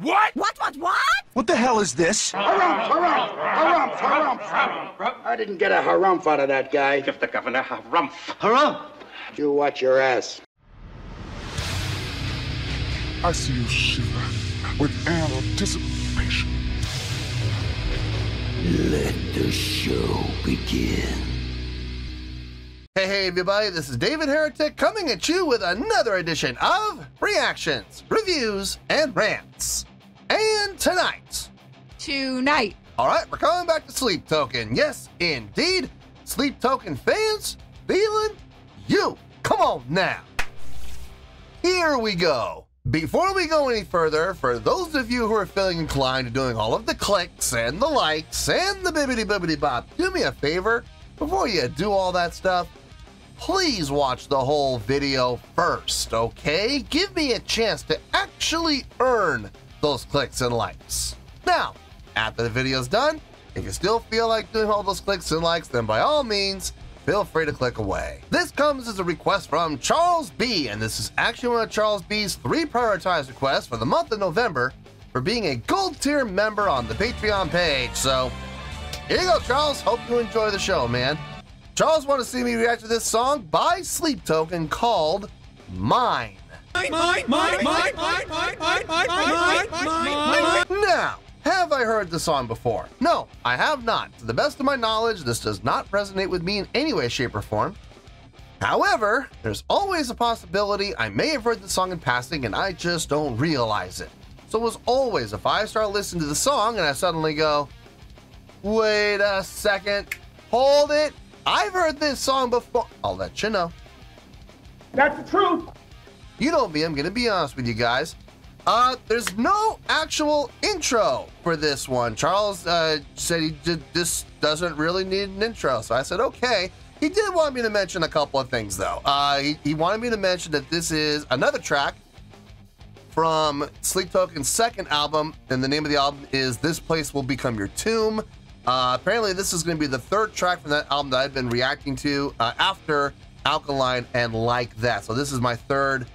What? What? What the hell is this? Harumph. I didn't get a harumph out of that guy. Give the governor harumph. Harumph? You watch your ass. I see you shiver with anticipation. Let the show begin. Hey everybody, this is David Heretic coming at you with another edition of Reactions, Reviews, and Rants. And tonight, alright, we're coming back to Sleep Token. Yes, indeed, Sleep Token fans, feeling you. Come on now. Here we go. Before we go any further, for those of you who are feeling inclined to doing all of the clicks and the likes and the bibbidi bop, do me a favor, before you do all that stuff, please watch the whole video first, okay? Give me a chance to actually earn those clicks and likes. Now, after the video's done, if you still feel like doing all those clicks and likes, then by all means, feel free to click away. This comes as a request from Charles B, and this is actually one of Charles B's 3 prioritized requests for the month of November for being a gold tier member on the Patreon page. So, here you go, Charles. Hope you enjoy the show, man. Charles wanted to see me react to this song by Sleep Token called Mine. Now, have I heard the song before? No, I have not. To the best of my knowledge, this does not resonate with me in any way, shape, or form. However, there's always a possibility I may have heard the song in passing and I just don't realize it. So as always, if I start listening to the song and I suddenly go, wait a second, hold it, I've heard this song before, I'll let you know. That's the truth. You know me, I'm gonna be honest with you guys. There's no actual intro for this one. Charles said this doesn't really need an intro, so I said okay. He did want me to mention a couple of things though. He wanted me to mention that this is another track from Sleep Token's second album, and the name of the album is This Place Will Become Your Tomb. Apparently this is going to be the 3rd track from that album that I've been reacting to after Alkaline and Like That. So this is my 3rd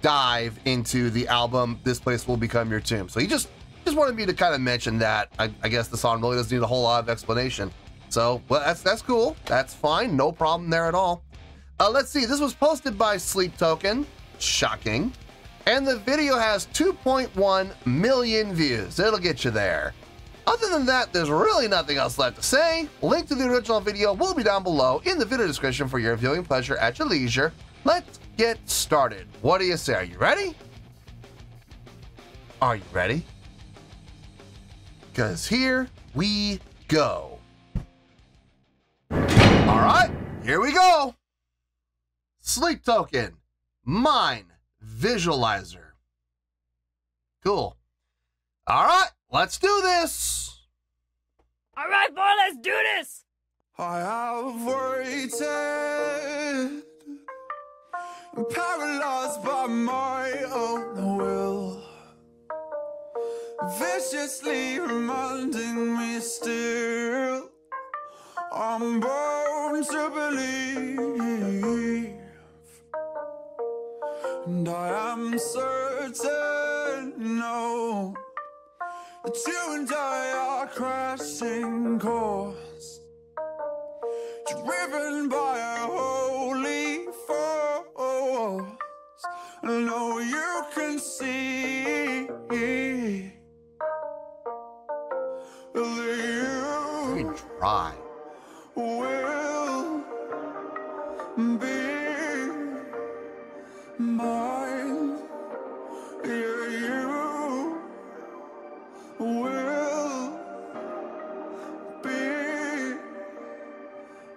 dive into the album This Place Will Become Your Tomb. So he just wanted me to kind of mention that. I guess the song really doesn't need a whole lot of explanation. So, well, that's cool. That's fine. No problem there at all. Let's see. This was posted by Sleep Token. Shocking. And the video has 2.1 million views. It'll get you there. Other than that, there's really nothing else left to say. Link to the original video will be down below in the video description for your viewing pleasure at your leisure. Let's get started. What do you say? Are you ready? Are you ready? Because here we go. All right, here we go. Sleep Token, Mine Visualizer. Cool. All right, let's do this. All right, boy, let's do this. I have waited, paralyzed by my own will, viciously reminding me still I'm born to believe, and I am certain, no, that you and I are crashing course, driven by a holy force. I know you can see that Very dry. will be mine. Yeah, you will be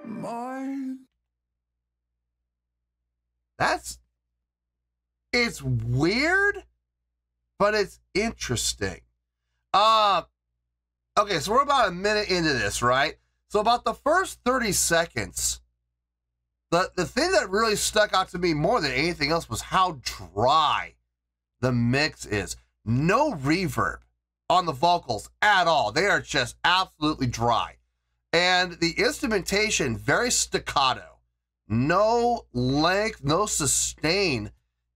mine. It's weird, but it's interesting. Okay, so we're about a minute into this, right? So about the first 30 seconds, the thing that really stuck out to me more than anything else was how dry the mix is. No reverb on the vocals at all. They are just absolutely dry. And the instrumentation, very staccato. No length, no sustain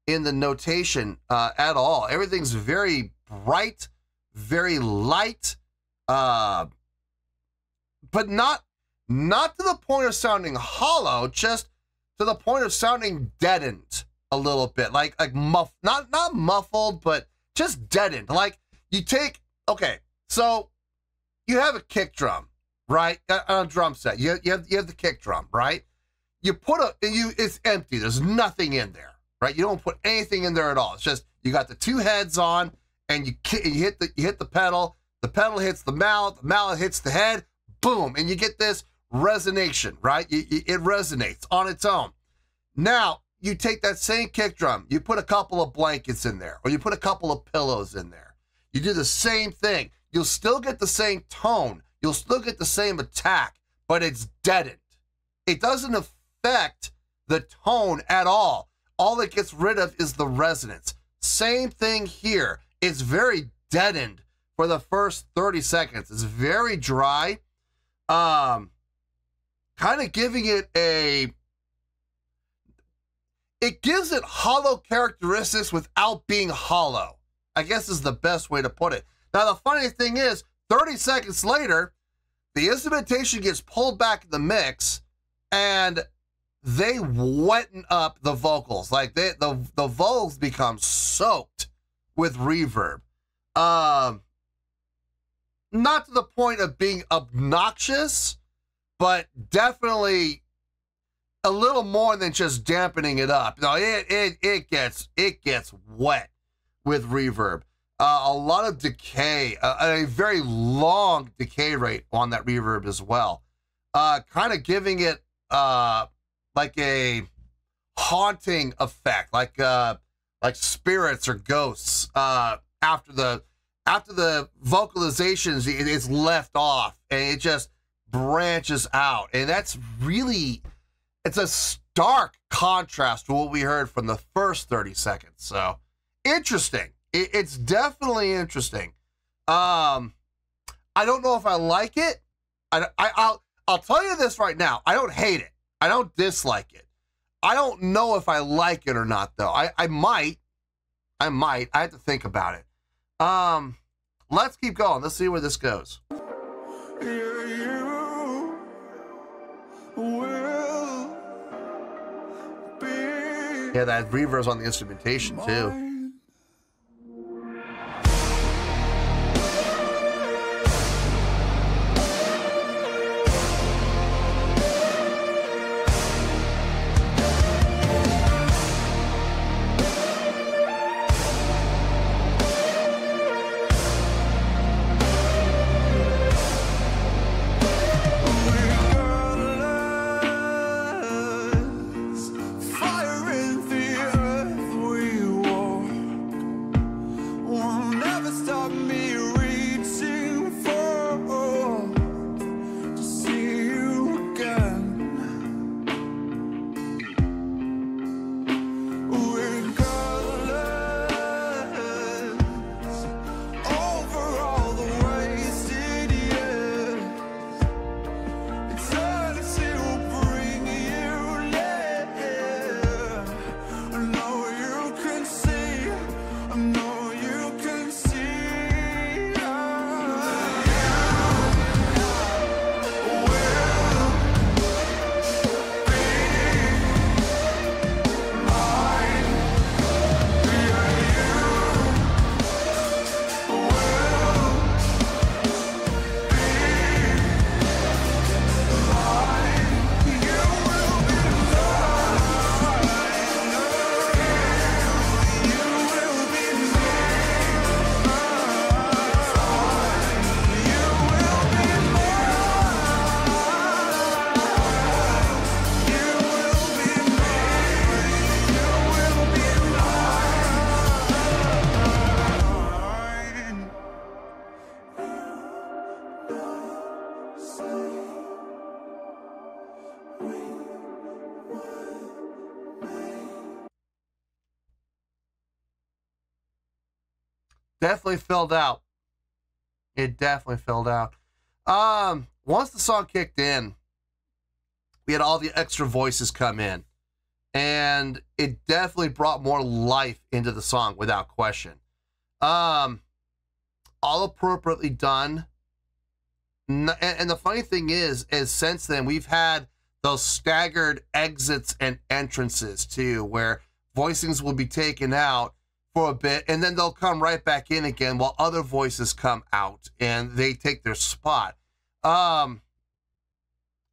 in the notation at all. Everything's very bright, very light, but not to the point of sounding hollow, just to the point of sounding deadened a little bit, like not muffled, but just deadened. Like you take, okay, so you have a kick drum, right? On a drum set, you have the kick drum, right? You put it's empty. There's nothing in there, right? You don't put anything in there at all. It's just you got the two heads on, and you hit the pedal. The pedal hits the mallet hits the head, boom, and you get this resonation, right? It resonates on its own. Now you take that same kick drum, you put a couple of blankets in there, or you put a couple of pillows in there. You do the same thing. You'll still get the same tone. You'll still get the same attack, but it's deadened. It doesn't affect the tone at all. All it gets rid of is the resonance. Same thing here. It's very deadened for the first 30 seconds. It's very dry. Kind of giving it it gives it hollow characteristics without being hollow, I guess is the best way to put it. Now, the funny thing is, 30 seconds later, the instrumentation gets pulled back in the mix, and they wetten up the vocals. Like the vocals become soaked with reverb. Not to the point of being obnoxious, but definitely a little more than just dampening it up. No, it gets wet with reverb. A lot of decay, a very long decay rate on that reverb as well. Kind of giving it like a haunting effect, like spirits or ghosts. After the vocalizations, it's left off and it just branches out, and that's really, it's a stark contrast to what we heard from the first 30 seconds. So interesting. It's definitely interesting. I don't know if I like it. I'll tell you this right now. I don't hate it. I don't dislike it. I don't know if I like it or not, though. I might. I have to think about it. Let's keep going. Let's see where this goes. Yeah, that reverb's on the instrumentation too. Definitely filled out. It definitely filled out. Once the song kicked in, we had all the extra voices come in, and it definitely brought more life into the song without question. all appropriately done. And the funny thing is since then, we've had those staggered exits and entrances too, where voicings will be taken out for a bit, and then they'll come right back in again while other voices come out and they take their spot.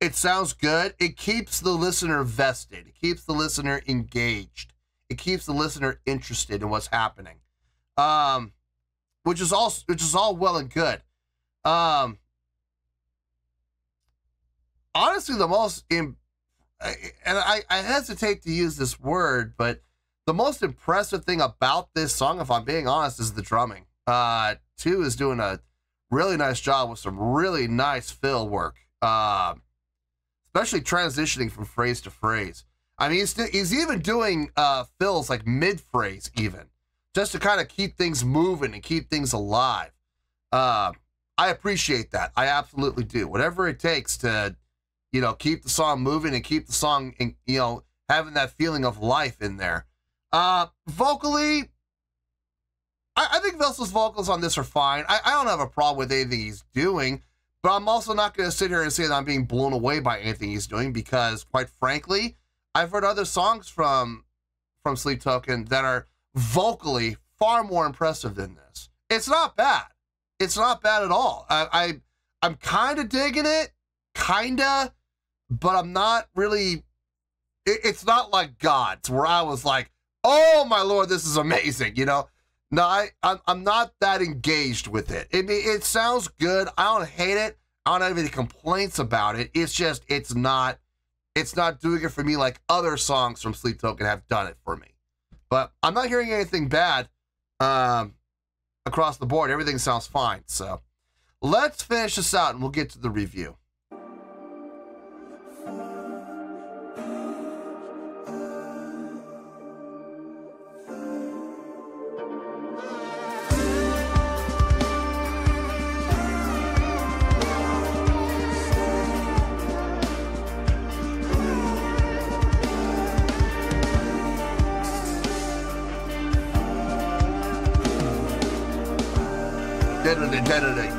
It sounds good. It keeps the listener vested. It keeps the listener engaged. It keeps the listener interested in what's happening, which is all well and good. Honestly, the most, and I hesitate to use this word, but the most impressive thing about this song, if I'm being honest, is the drumming. 2 is doing a really nice job with some really nice fill work, especially transitioning from phrase to phrase. I mean, he's even doing fills like mid-phrase even, just to kind of keep things moving and keep things alive. I appreciate that. I absolutely do. Whatever it takes to, you know, keep the song moving and keep the song, you know, having that feeling of life in there. Vocally, I think Vessel's vocals on this are fine. I don't have a problem with anything he's doing, but I'm also not going to sit here and say that I'm being blown away by anything he's doing, because quite frankly, I've heard other songs from Sleep Token that are vocally far more impressive than this. It's not bad. It's not bad at all. I'm kind of digging it, kinda, but I'm not really. It's not like Gods, where I was like, oh my Lord, this is amazing, you know? No, I'm not that engaged with it. It sounds good. I don't hate it. I don't have any complaints about it. It's just, it's not doing it for me like other songs from Sleep Token have done it for me. But I'm not hearing anything bad across the board. Everything sounds fine. So let's finish this out and we'll get to the review.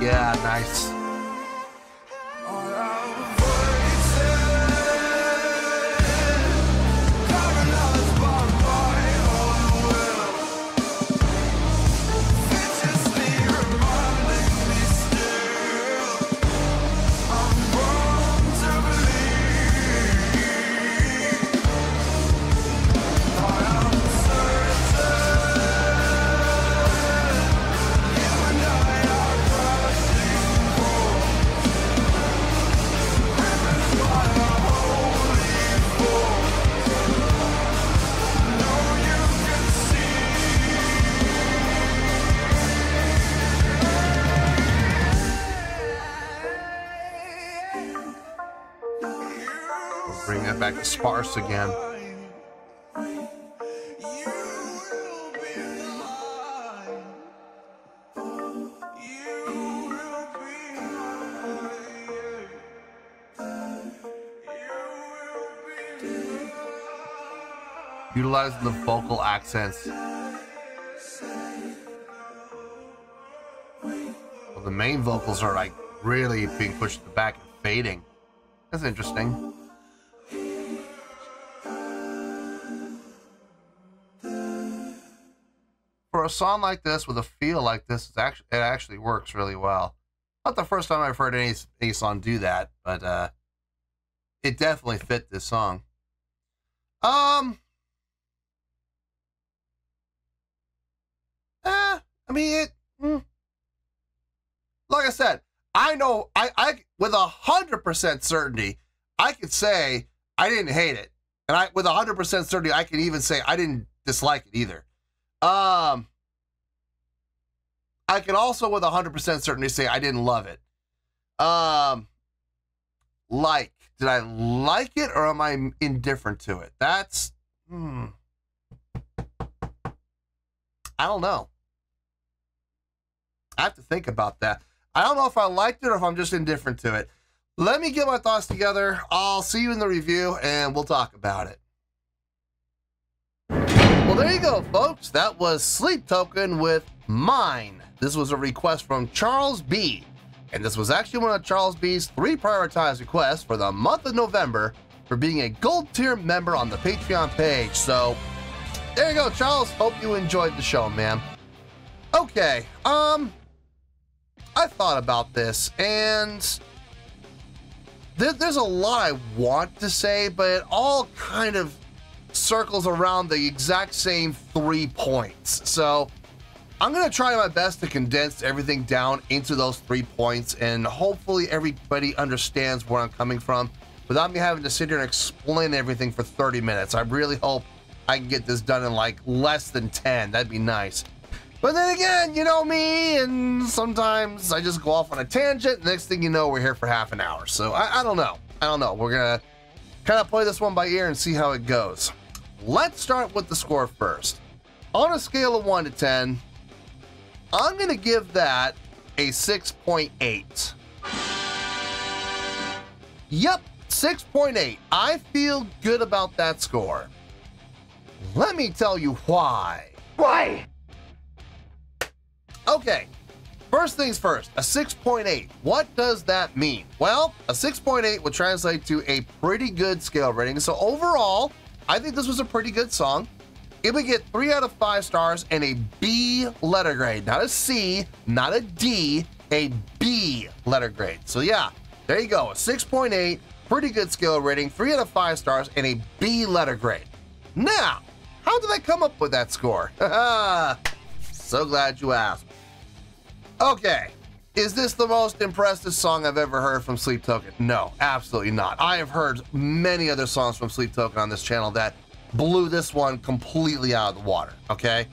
Yeah, nice. Bring that back to sparse again. Utilizing the vocal accents. Well, the main vocals are like really being pushed to the back and fading. That's interesting. For a song like this with a feel like this, it actually works really well. Not the first time I've heard any song do that, but it definitely fit this song. I mean, like I said, I know I with 100% certainty, I could say I didn't hate it, and with 100% certainty, I can even say I didn't dislike it either. I can also with 100% certainty say I didn't love it. Did I like it or am I indifferent to it? That's, I don't know. I have to think about that. I don't know if I liked it or if I'm just indifferent to it. Let me get my thoughts together. I'll see you in the review and we'll talk about it. Well, Well, there you go, folks. That was Sleep Token with Mine. This was a request from Charles B. And this was actually one of Charles B's 3 prioritized requests for the month of November for being a gold tier member on the Patreon page. So there you go, Charles. Hope you enjoyed the show, man. Okay, I thought about this, and there's a lot I want to say, but it all kind of circles around the exact same 3 points. So I'm gonna try my best to condense everything down into those 3 points, and hopefully everybody understands where I'm coming from without me having to sit here and explain everything for 30 minutes. I really hope I can get this done in like less than 10. That'd be nice. But then again, you know me, and sometimes I just go off on a tangent. Next thing you know, we're here for half an hour. So I don't know. We're gonna kind of play this one by ear and see how it goes. Let's start with the score first. On a scale of 1 to 10, I'm gonna give that a 6.8. Yep, 6.8. I feel good about that score. Let me tell you why. Why? Okay, first things first, a 6.8. What does that mean? Well, a 6.8 would translate to a pretty good scale rating. So overall, I think this was a pretty good song. It would get 3 out of 5 stars and a B letter grade. Not a C, not a D, a B letter grade. So yeah, there you go, a 6.8, pretty good scale rating, 3 out of 5 stars and a B letter grade. Now, how did I come up with that score? So glad you asked. Okay, is this the most impressive song I've ever heard from Sleep Token? No, absolutely not. I have heard many other songs from Sleep Token on this channel that blew this one completely out of the water, okay?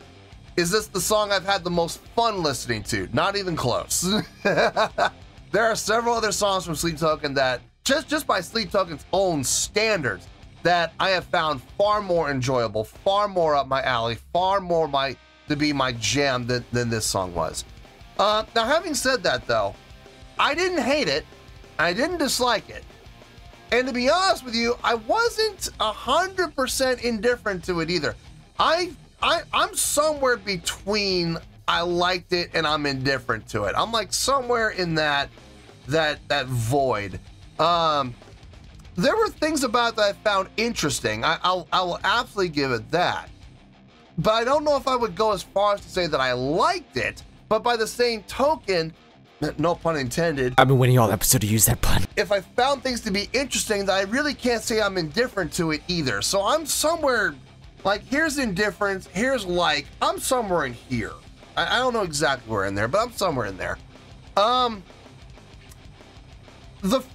Is this the song I've had the most fun listening to? Not even close. There are several other songs from Sleep Token that, just by Sleep Token's own standards, that I have found far more enjoyable, far more up my alley, far more to be my jam than this song was. Now, having said that, though, I didn't hate it, I didn't dislike it, and to be honest with you, I wasn't 100% indifferent to it either. I'm somewhere between I liked it and I'm indifferent to it. I'm like somewhere in that void. There were things about it that I found interesting. I will absolutely give it that. But I don't know if I would go as far as to say that I liked it, but by the same token, no pun intended, I've been waiting all episode to use that pun. If I found things to be interesting, that I really can't say I'm indifferent to it either. So I'm somewhere, like, here's indifference, here's like, I'm somewhere in here. I don't know exactly where in there, but I'm somewhere in there. The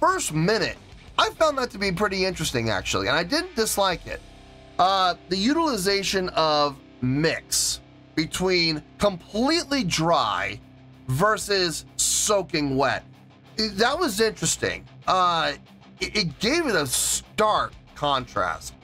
first minute, I found that to be pretty interesting, actually, and I didn't dislike it. The utilization of mix between completely dry versus soaking wet, that was interesting. It gave it a stark contrast,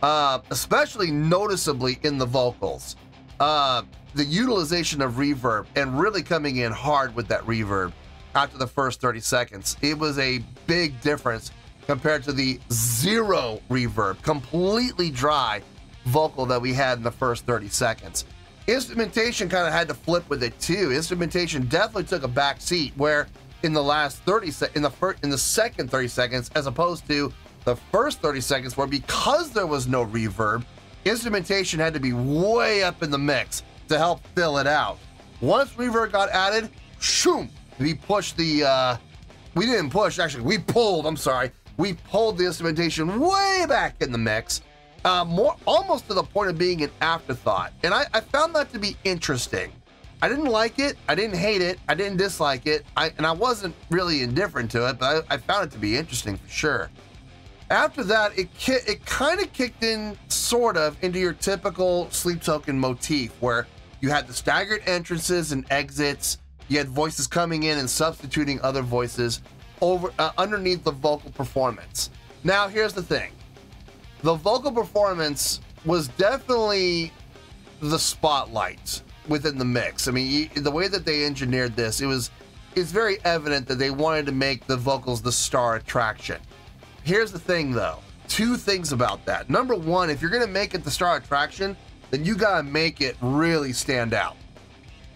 especially noticeably in the vocals. The utilization of reverb and really coming in hard with that reverb after the first 30 seconds. It was a big difference compared to the zero reverb, completely dry vocal that we had in the first 30 seconds. Instrumentation kind of had to flip with it too. Instrumentation definitely took a back seat, where in the last 30 in the second 30 seconds, as opposed to the first 30 seconds, where because there was no reverb, instrumentation had to be way up in the mix to help fill it out. Once reverb got added, shoom, we pushed the we didn't push, actually we pulled, I'm sorry, we pulled the instrumentation way back in the mix, almost to the point of being an afterthought. And I found that to be interesting. I didn't like it, I didn't hate it, I didn't dislike it, and I wasn't really indifferent to it, but I found it to be interesting for sure. After that, it kind of kicked in sort of into your typical Sleep Token motif, where you had the staggered entrances and exits, you had voices coming in and substituting other voices over underneath the vocal performance. Now, here's the thing. The vocal performance was definitely the spotlight within the mix. I mean, the way that they engineered this, it's very evident that they wanted to make the vocals the star attraction. Here's the thing, though. Two things about that. Number one, if you're going to make it the star attraction, then you gotta make it really stand out.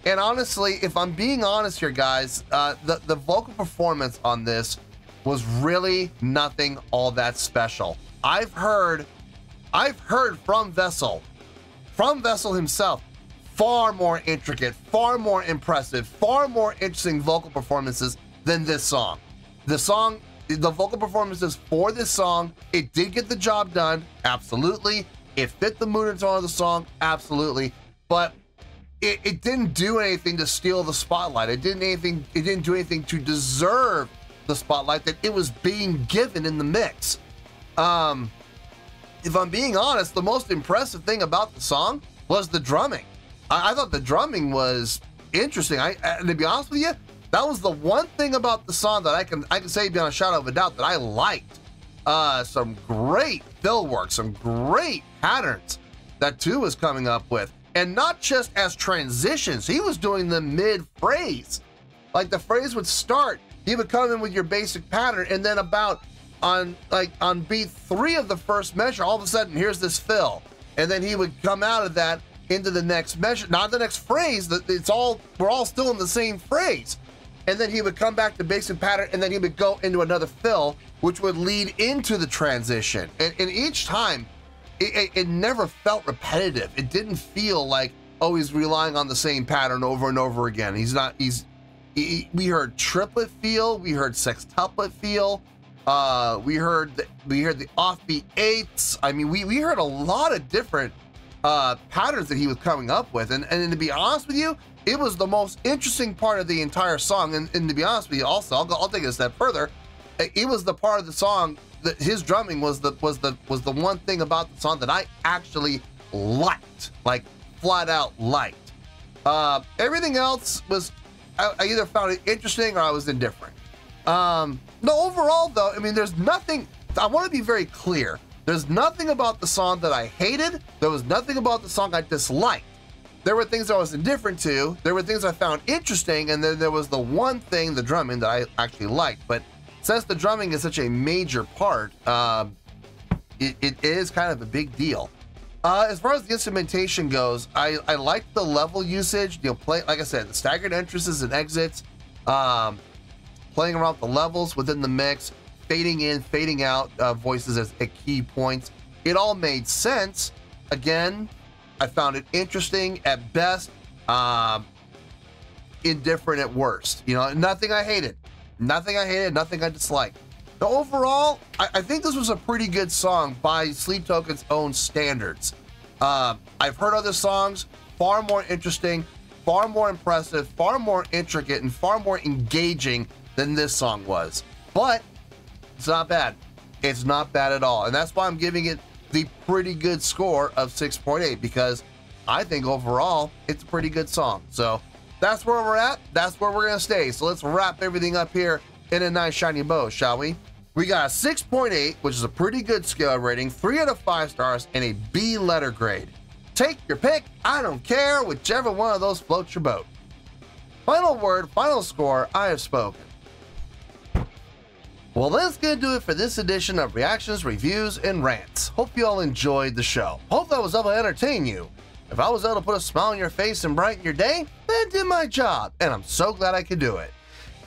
And honestly, if I'm being honest here, guys, the vocal performance on this was really nothing all that special. I've heard from Vessel himself, far more intricate, far more impressive, far more interesting vocal performances than this song. The vocal performances for this song, it did get the job done, absolutely. It fit the mood and tone of the song, absolutely. But it didn't do anything to steal the spotlight. It didn't do anything to deserve the spotlight that it was being given in the mix. If I'm being honest, the most impressive thing about the song was the drumming. I thought the drumming was interesting. And to be honest with you, that was the one thing about the song that I can say beyond a shadow of a doubt that I liked. Some great fill work, some great patterns that Tu was coming up with. And not just as transitions, he was doing them mid-phrase. Like the phrase would start, he would come in with your basic pattern, and then about on beat 3 of the first measure, all of a sudden here's this fill. And then he would come out of that into the next measure, not the next phrase, we're all still in the same phrase. And then he would come back to basic pattern, and then he would go into another fill, which would lead into the transition. And each time, it never felt repetitive. It didn't feel like, oh, he's relying on the same pattern over and over again. We heard triplet feel, we heard sextuplet feel, we heard the offbeat eighths. I mean, we heard a lot of different patterns that he was coming up with. And to be honest with you, it was the most interesting part of the entire song. And to be honest with you, also, I'll take it a step further. It was the part of the song that his drumming was the one thing about the song that I actually liked, like flat out liked. Everything else was, I either found it interesting or I was indifferent. No, overall though, I mean, there's nothing, I want to be very clear. There's nothing about the song that I hated. There was nothing about the song I disliked. There were things I was indifferent to. There were things I found interesting. And then there was the one thing, the drumming, that I actually liked. But since the drumming is such a major part, it is kind of a big deal. As far as the instrumentation goes, I like the level usage. Like I said, the staggered entrances and exits, playing around with the levels within the mix, fading in, fading out voices at key points. It all made sense. Again, I found it interesting at best, indifferent at worst. Nothing I hated. Nothing I disliked. But overall, I think this was a pretty good song by Sleep Token's own standards. I've heard other songs, far more interesting, far more impressive, far more intricate, and far more engaging than this song was. But it's not bad. It's not bad at all. And that's why I'm giving it the pretty good score of 6.8, because I think overall it's a pretty good song. So that's where we're at. That's where we're going to stay. So let's wrap everything up here in a nice shiny bow, shall we? We got a 6.8, which is a pretty good scale rating, 3 out of 5 stars, and a B letter grade. Take your pick. I don't care. Whichever one of those floats your boat. Final word, final score, I have spoken. Well, that's going to do it for this edition of Reactions, Reviews, and Rants. Hope you all enjoyed the show. Hope I was able to entertain you. If I was able to put a smile on your face and brighten your day, then I did my job, and I'm so glad I could do it.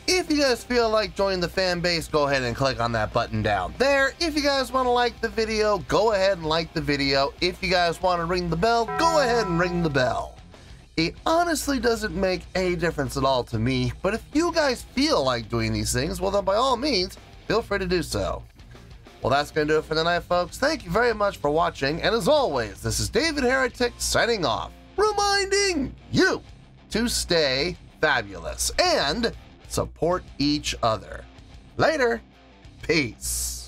If you guys feel like joining the fan base, go ahead and click on that button down there. If you guys want to like the video, go ahead and like the video. If you guys want to ring the bell, go ahead and ring the bell. It honestly doesn't make any difference at all to me, but if you guys feel like doing these things, well then by all means, feel free to do so. Well, that's going to do it for tonight, folks. Thank you very much for watching, and as always, this is David Heretic signing off, reminding you to stay fabulous and support each other. Later. Peace.